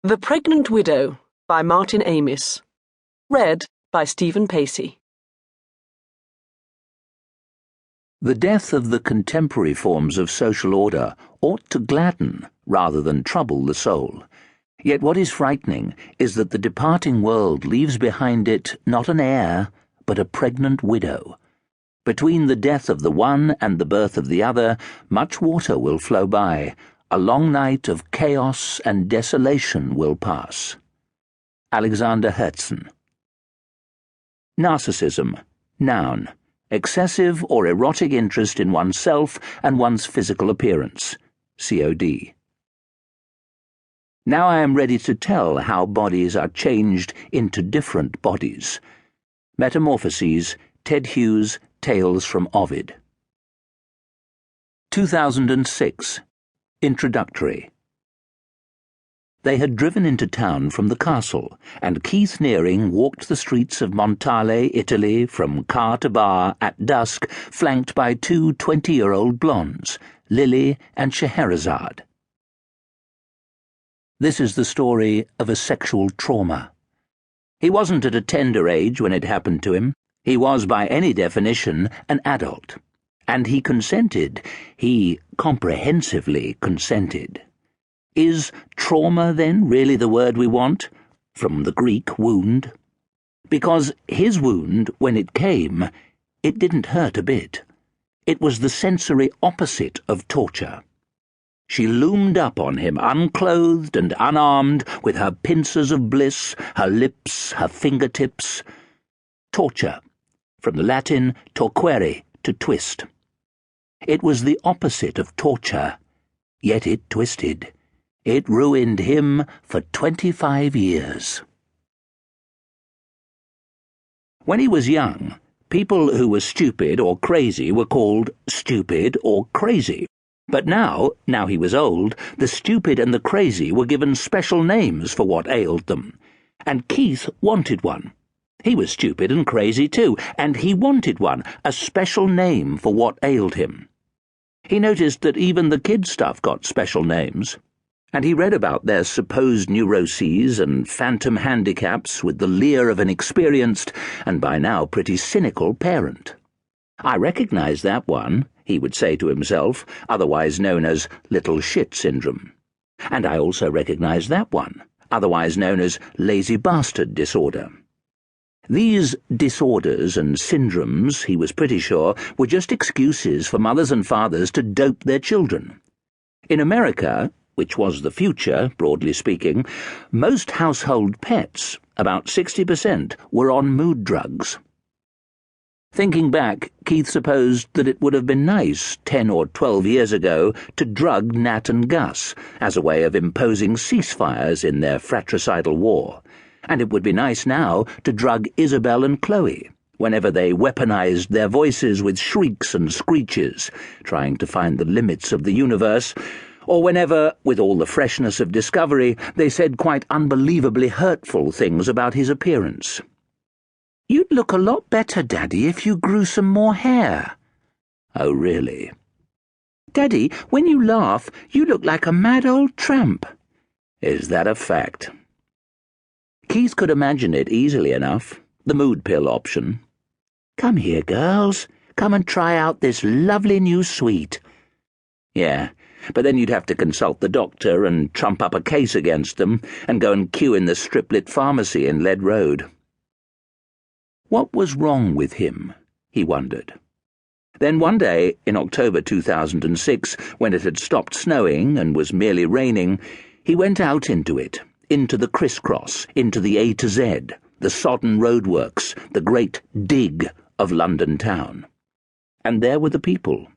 The Pregnant Widow by Martin Amis. Read by Stephen Pacey. The death of the contemporary forms of social order ought to gladden rather than trouble the soul. Yet what is frightening is that the departing world leaves behind it not an heir, but a pregnant widow. Between the death of the one and the birth of the other, much water will flow by. A long night of chaos and desolation will pass. Alexander Herzen. Narcissism, noun, excessive or erotic interest in oneself and one's physical appearance, COD. Now I am ready to tell how bodies are changed into different bodies. Metamorphoses, Ted Hughes, Tales from Ovid. 2006. Introductory. They had driven into town from the castle, and Keith Nearing walked the streets of Montale, Italy, from car to bar at dusk, flanked by two 20-year-old blondes, Lily and Scheherazade. This is the story of a sexual trauma. He wasn't at a tender age when it happened to him. He was, by any definition, an adult. And he consented. He comprehensively consented. Is trauma, then, really the word we want? From the Greek wound? Because his wound, when it came, it didn't hurt a bit. It was the sensory opposite of torture. She loomed up on him, unclothed and unarmed, with her pincers of bliss, her lips, her fingertips. Torture, from the Latin torquere, to twist. It was the opposite of torture, yet it twisted. It ruined him for 25 years. When he was young, people who were stupid or crazy were called stupid or crazy. But now he was old, the stupid and the crazy were given special names for what ailed them. And Keith wanted one. He was stupid and crazy too, and he wanted one, a special name for what ailed him. He noticed that even the kid stuff got special names, and he read about their supposed neuroses and phantom handicaps with the leer of an experienced and by now pretty cynical parent. I recognize that one, he would say to himself, otherwise known as little shit syndrome. And I also recognize that one, otherwise known as lazy bastard disorder. These disorders and syndromes, he was pretty sure, were just excuses for mothers and fathers to dope their children. In America, which was the future, broadly speaking, most household pets, about 60%, were on mood drugs. Thinking back, Keith supposed that it would have been nice 10 or 12 years ago to drug Nat and Gus as a way of imposing ceasefires in their fratricidal war. And it would be nice now to drug Isabel and Chloe, whenever they weaponized their voices with shrieks and screeches, trying to find the limits of the universe, or whenever, with all the freshness of discovery, they said quite unbelievably hurtful things about his appearance. "You'd look a lot better, Daddy, if you grew some more hair." "Oh, really?" "Daddy, when you laugh, you look like a mad old tramp." "Is that a fact?" Keith could imagine it easily enough, the mood pill option. "Come here, girls. Come and try out this lovely new sweet." Yeah, but then you'd have to consult the doctor and trump up a case against them and go and queue in the strip-lit pharmacy in Lead Road. What was wrong with him, he wondered. Then one day, in October 2006, when it had stopped snowing and was merely raining, he went out into it. Into the crisscross, into the A to Z, the sodden roadworks, the great dig of London town. And there were the people.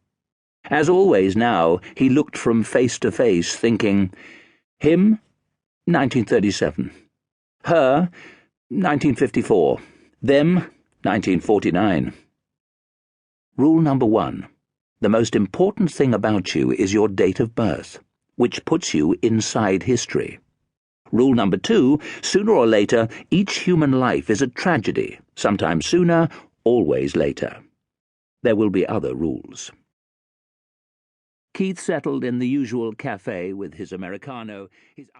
As always now, he looked from face to face, thinking, him, 1937. Her, 1954. Them, 1949. Rule number 1. The most important thing about you is your date of birth, which puts you inside history. Rule number 2, sooner or later, each human life is a tragedy, sometimes sooner, always later. There will be other rules. Keith settled in the usual cafe with his Americano.